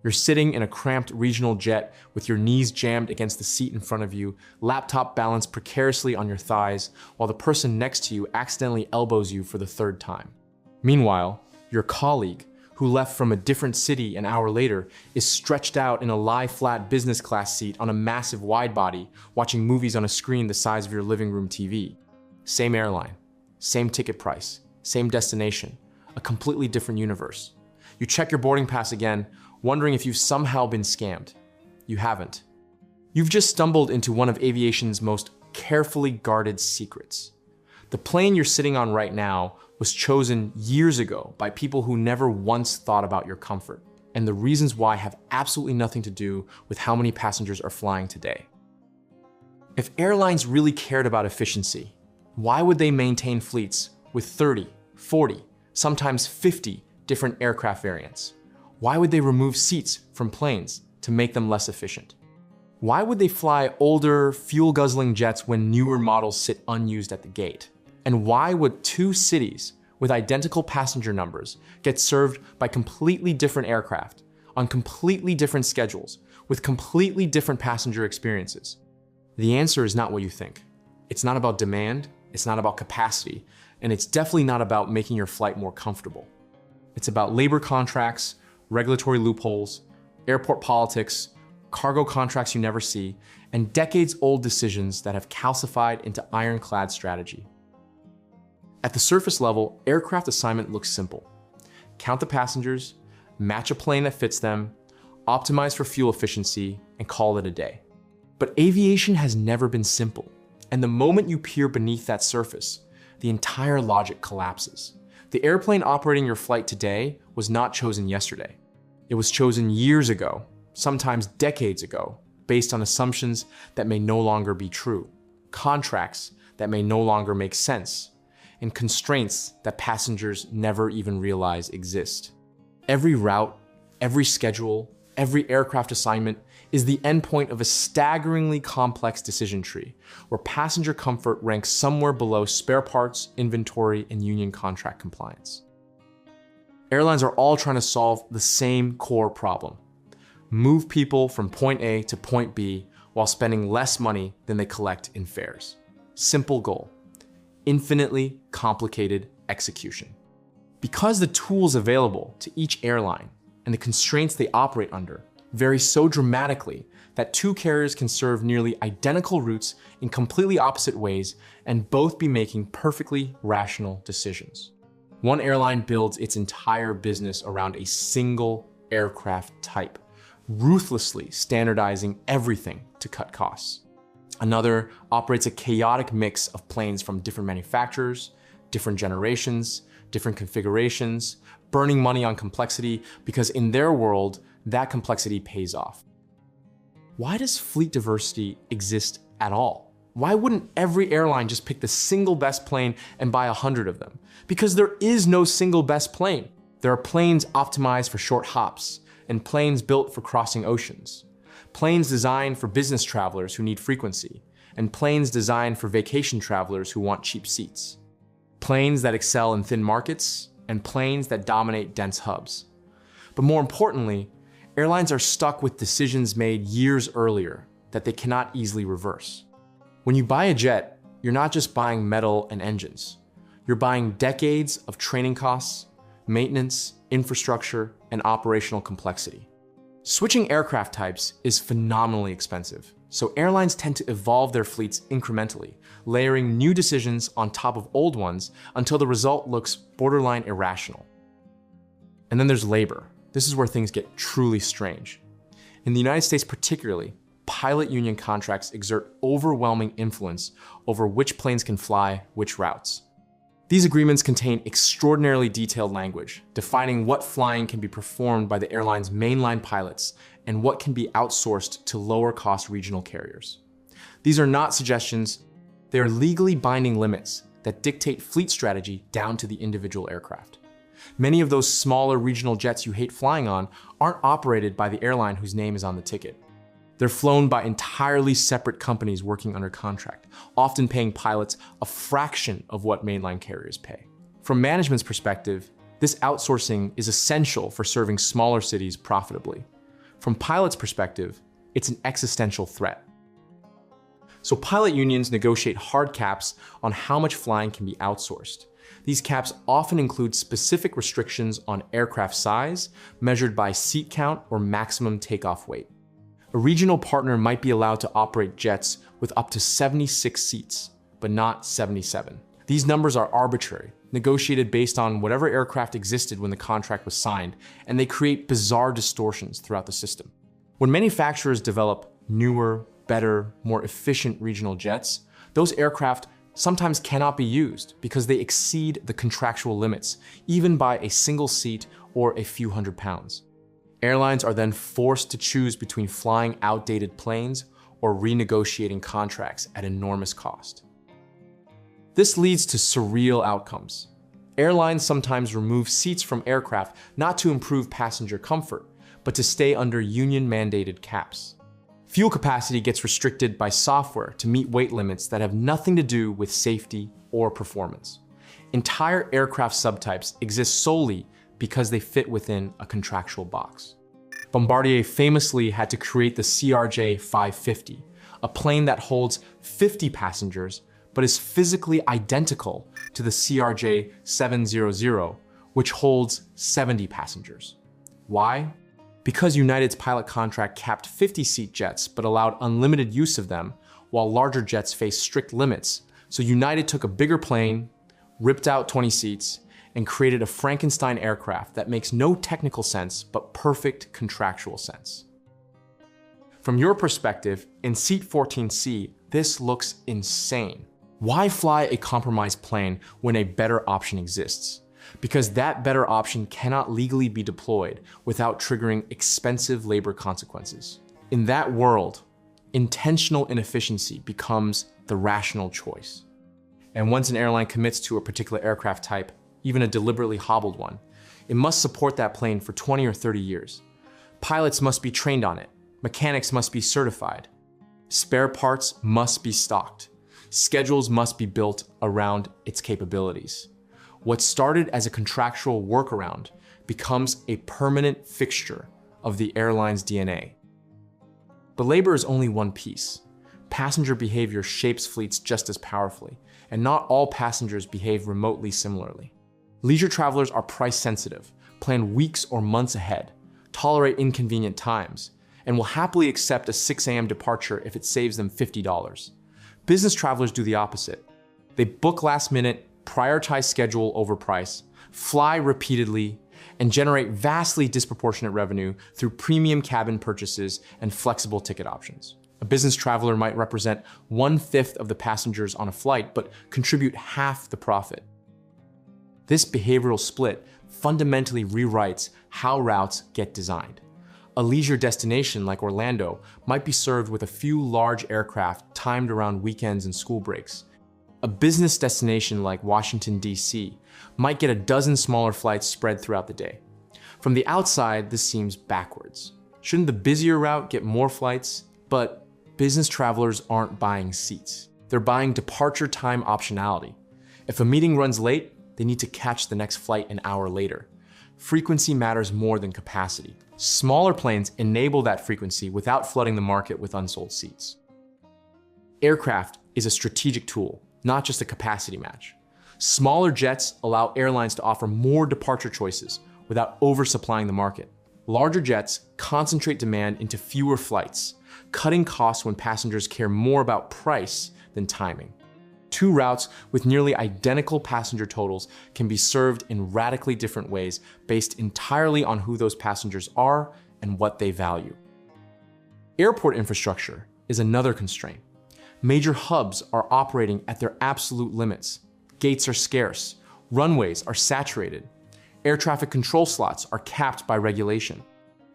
You're sitting in a cramped regional jet with your knees jammed against the seat in front of you, laptop balanced precariously on your thighs, while the person next to you accidentally elbows you for the third time. Meanwhile, your colleague, who left from a different city an hour later, is stretched out in a lie-flat business class seat on a massive wide body, watching movies on a screen the size of your living room TV. Same airline, same ticket price, same destination, a completely different universe. You check your boarding pass again, wondering if you've somehow been scammed. You haven't. You've just stumbled into one of aviation's most carefully guarded secrets. The plane you're sitting on right now was chosen years ago by people who never once thought about your comfort, and the reasons why have absolutely nothing to do with how many passengers are flying today. If airlines really cared about efficiency, why would they maintain fleets with 30, 40, sometimes 50 different aircraft variants? Why would they remove seats from planes to make them less efficient? Why would they fly older, fuel-guzzling jets when newer models sit unused at the gate? And why would two cities with identical passenger numbers get served by completely different aircraft on completely different schedules with completely different passenger experiences? The answer is not what you think. It's not about demand, it's not about capacity, and it's definitely not about making your flight more comfortable. It's about labor contracts, regulatory loopholes, airport politics, cargo contracts you never see, and decades-old decisions that have calcified into ironclad strategy. At the surface level, aircraft assignment looks simple. Count the passengers, match a plane that fits them, optimize for fuel efficiency, and call it a day. But aviation has never been simple, and the moment you peer beneath that surface, the entire logic collapses. The airplane operating your flight today was not chosen yesterday. It was chosen years ago, sometimes decades ago, based on assumptions that may no longer be true, contracts that may no longer make sense, and constraints that passengers never even realize exist. Every route, every schedule, every aircraft assignment is the endpoint of a staggeringly complex decision tree, where passenger comfort ranks somewhere below spare parts, inventory, and union contract compliance. Airlines are all trying to solve the same core problem: move people from point A to point B while spending less money than they collect in fares. Simple goal, infinitely complicated execution. Because the tools available to each airline and the constraints they operate under vary so dramatically that two carriers can serve nearly identical routes in completely opposite ways and both be making perfectly rational decisions. One airline builds its entire business around a single aircraft type, ruthlessly standardizing everything to cut costs. Another operates a chaotic mix of planes from different manufacturers, different generations, different configurations, burning money on complexity because in their world, that complexity pays off. Why does fleet diversity exist at all? Why wouldn't every airline just pick the single best plane and buy 100 of them? Because there is no single best plane. There are planes optimized for short hops and planes built for crossing oceans. Planes designed for business travelers who need frequency, and planes designed for vacation travelers who want cheap seats. Planes that excel in thin markets, and planes that dominate dense hubs. But more importantly, airlines are stuck with decisions made years earlier that they cannot easily reverse. When you buy a jet, you're not just buying metal and engines. You're buying decades of training costs, maintenance, infrastructure, and operational complexity. Switching aircraft types is phenomenally expensive, so airlines tend to evolve their fleets incrementally, layering new decisions on top of old ones until the result looks borderline irrational. And then there's labor. This is where things get truly strange. In the United States particularly, pilot union contracts exert overwhelming influence over which planes can fly which routes. These agreements contain extraordinarily detailed language, defining what flying can be performed by the airline's mainline pilots and what can be outsourced to lower-cost regional carriers. These are not suggestions, they are legally binding limits that dictate fleet strategy down to the individual aircraft. Many of those smaller regional jets you hate flying on aren't operated by the airline whose name is on the ticket. They're flown by entirely separate companies working under contract, often paying pilots a fraction of what mainline carriers pay. From management's perspective, this outsourcing is essential for serving smaller cities profitably. From pilots' perspective, it's an existential threat. So pilot unions negotiate hard caps on how much flying can be outsourced. These caps often include specific restrictions on aircraft size, measured by seat count or maximum takeoff weight. A regional partner might be allowed to operate jets with up to 76 seats, but not 77. These numbers are arbitrary, negotiated based on whatever aircraft existed when the contract was signed, and they create bizarre distortions throughout the system. When manufacturers develop newer, better, more efficient regional jets, those aircraft sometimes cannot be used because they exceed the contractual limits, even by a single seat or a few hundred pounds. Airlines are then forced to choose between flying outdated planes or renegotiating contracts at enormous cost. This leads to surreal outcomes. Airlines sometimes remove seats from aircraft not to improve passenger comfort, but to stay under union-mandated caps. Fuel capacity gets restricted by software to meet weight limits that have nothing to do with safety or performance. Entire aircraft subtypes exist solely because they fit within a contractual box. Bombardier famously had to create the CRJ-550, a plane that holds 50 passengers but is physically identical to the CRJ-700, which holds 70 passengers. Why? Because United's pilot contract capped 50-seat jets but allowed unlimited use of them, while larger jets face strict limits, so United took a bigger plane, ripped out 20 seats, and created a Frankenstein aircraft that makes no technical sense but perfect contractual sense. From your perspective, in seat 14C, this looks insane. Why fly a compromised plane when a better option exists? Because that better option cannot legally be deployed without triggering expensive labor consequences. In that world, intentional inefficiency becomes the rational choice. And once an airline commits to a particular aircraft type, even a deliberately hobbled one, it must support that plane for 20 or 30 years. Pilots must be trained on it. Mechanics must be certified. Spare parts must be stocked. Schedules must be built around its capabilities. What started as a contractual workaround becomes a permanent fixture of the airline's DNA. But labor is only one piece. Passenger behavior shapes fleets just as powerfully, and not all passengers behave remotely similarly. Leisure travelers are price sensitive, plan weeks or months ahead, tolerate inconvenient times, and will happily accept a 6 a.m. departure if it saves them $50. Business travelers do the opposite. They book last minute, prioritize schedule over price, fly repeatedly, and generate vastly disproportionate revenue through premium cabin purchases and flexible ticket options. A business traveler might represent 1/5 of the passengers on a flight, but contribute half the profit. This behavioral split fundamentally rewrites how routes get designed. A leisure destination like Orlando might be served with a few large aircraft timed around weekends and school breaks. A business destination like Washington, D.C. might get a dozen smaller flights spread throughout the day. From the outside, this seems backwards. Shouldn't the busier route get more flights? But business travelers aren't buying seats. They're buying departure time optionality. If a meeting runs late, they need to catch the next flight an hour later. Frequency matters more than capacity. Smaller planes enable that frequency without flooding the market with unsold seats. Aircraft is a strategic tool, not just a capacity match. Smaller jets allow airlines to offer more departure choices without oversupplying the market. Larger jets concentrate demand into fewer flights, cutting costs when passengers care more about price than timing. Two routes with nearly identical passenger totals can be served in radically different ways based entirely on who those passengers are and what they value. Airport infrastructure is another constraint. Major hubs are operating at their absolute limits. Gates are scarce. Runways are saturated. Air traffic control slots are capped by regulation.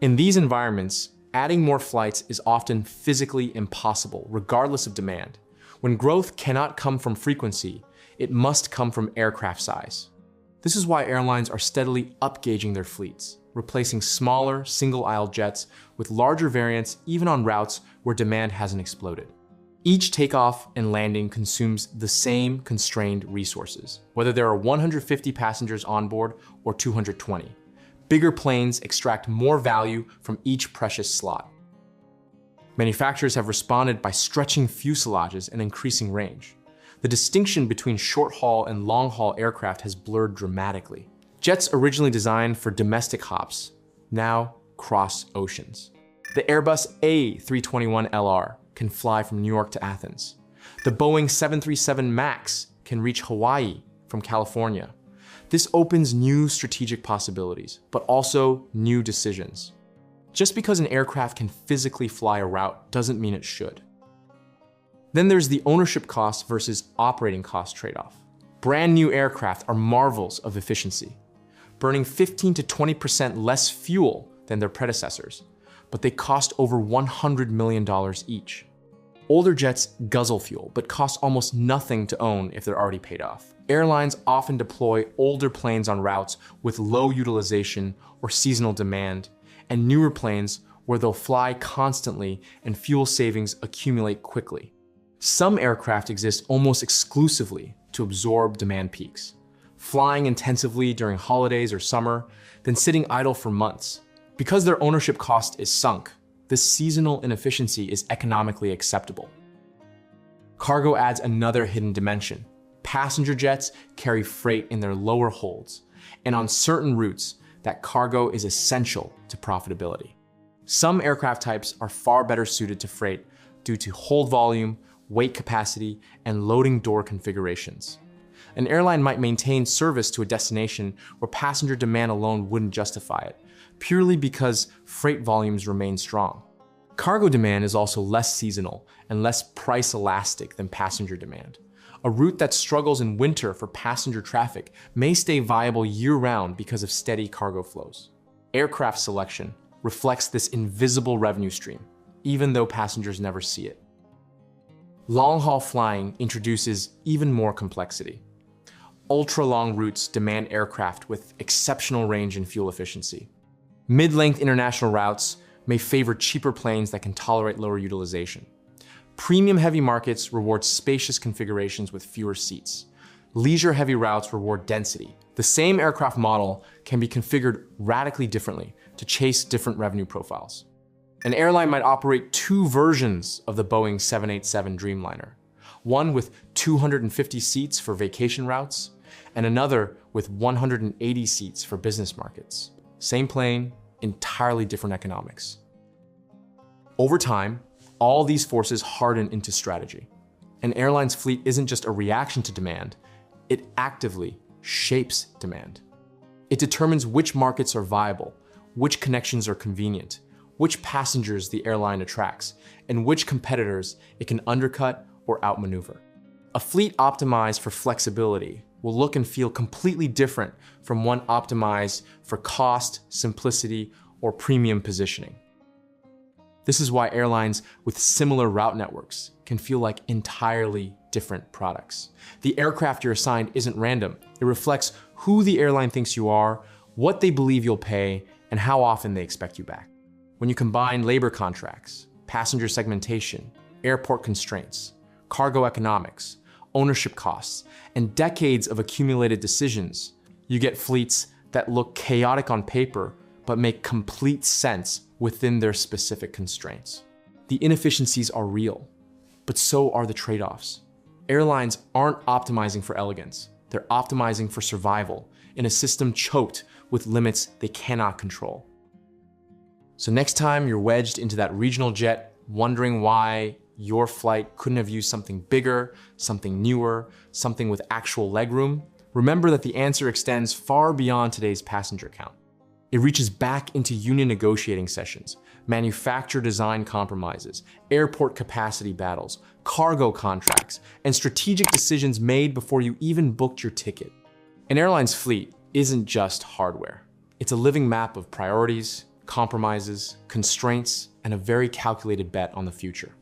In these environments, adding more flights is often physically impossible, regardless of demand. When growth cannot come from frequency, it must come from aircraft size. This is why airlines are steadily upgauging their fleets, replacing smaller, single-aisle jets with larger variants even on routes where demand hasn't exploded. Each takeoff and landing consumes the same constrained resources, whether there are 150 passengers on board or 220. Bigger planes extract more value from each precious slot. Manufacturers have responded by stretching fuselages and increasing range. The distinction between short-haul and long-haul aircraft has blurred dramatically. Jets originally designed for domestic hops now cross oceans. The Airbus A321LR can fly from New York to Athens. The Boeing 737 MAX can reach Hawaii from California. This opens new strategic possibilities, but also new decisions. Just because an aircraft can physically fly a route doesn't mean it should. Then there's the ownership cost versus operating cost trade-off. Brand new aircraft are marvels of efficiency, burning 15 to 20% less fuel than their predecessors, but they cost over $100 million each. Older jets guzzle fuel, but cost almost nothing to own if they're already paid off. Airlines often deploy older planes on routes with low utilization or seasonal demand, and newer planes where they'll fly constantly and fuel savings accumulate quickly. Some aircraft exist almost exclusively to absorb demand peaks, flying intensively during holidays or summer, then sitting idle for months. Because their ownership cost is sunk, this seasonal inefficiency is economically acceptable. Cargo adds another hidden dimension. Passenger jets carry freight in their lower holds, and on certain routes, that cargo is essential to profitability. Some aircraft types are far better suited to freight due to hold volume, weight capacity, and loading door configurations. An airline might maintain service to a destination where passenger demand alone wouldn't justify it, purely because freight volumes remain strong. Cargo demand is also less seasonal and less price elastic than passenger demand. A route that struggles in winter for passenger traffic may stay viable year-round because of steady cargo flows. Aircraft selection reflects this invisible revenue stream, even though passengers never see it. Long-haul flying introduces even more complexity. Ultra-long routes demand aircraft with exceptional range and fuel efficiency. Mid-length international routes may favor cheaper planes that can tolerate lower utilization. Premium-heavy markets reward spacious configurations with fewer seats. Leisure-heavy routes reward density. The same aircraft model can be configured radically differently to chase different revenue profiles. An airline might operate two versions of the Boeing 787 Dreamliner, one with 250 seats for vacation routes, and another with 180 seats for business markets. Same plane, entirely different economics. Over time, all these forces harden into strategy. An airline's fleet isn't just a reaction to demand, it actively shapes demand. It determines which markets are viable, which connections are convenient, which passengers the airline attracts, and which competitors it can undercut or outmaneuver. A fleet optimized for flexibility will look and feel completely different from one optimized for cost, simplicity, or premium positioning. This is why airlines with similar route networks can feel like entirely different products. The aircraft you're assigned isn't random. It reflects who the airline thinks you are, what they believe you'll pay, and how often they expect you back. When you combine labor contracts, passenger segmentation, airport constraints, cargo economics, ownership costs, and decades of accumulated decisions, you get fleets that look chaotic on paper but make complete sense within their specific constraints. The inefficiencies are real, but so are the trade-offs. Airlines aren't optimizing for elegance, they're optimizing for survival in a system choked with limits they cannot control. So next time you're wedged into that regional jet, wondering why your flight couldn't have used something bigger, something newer, something with actual legroom, remember that the answer extends far beyond today's passenger count. It reaches back into union negotiating sessions, manufacturer design compromises, airport capacity battles, cargo contracts, and strategic decisions made before you even booked your ticket. An airline's fleet isn't just hardware. It's a living map of priorities, compromises, constraints, and a very calculated bet on the future.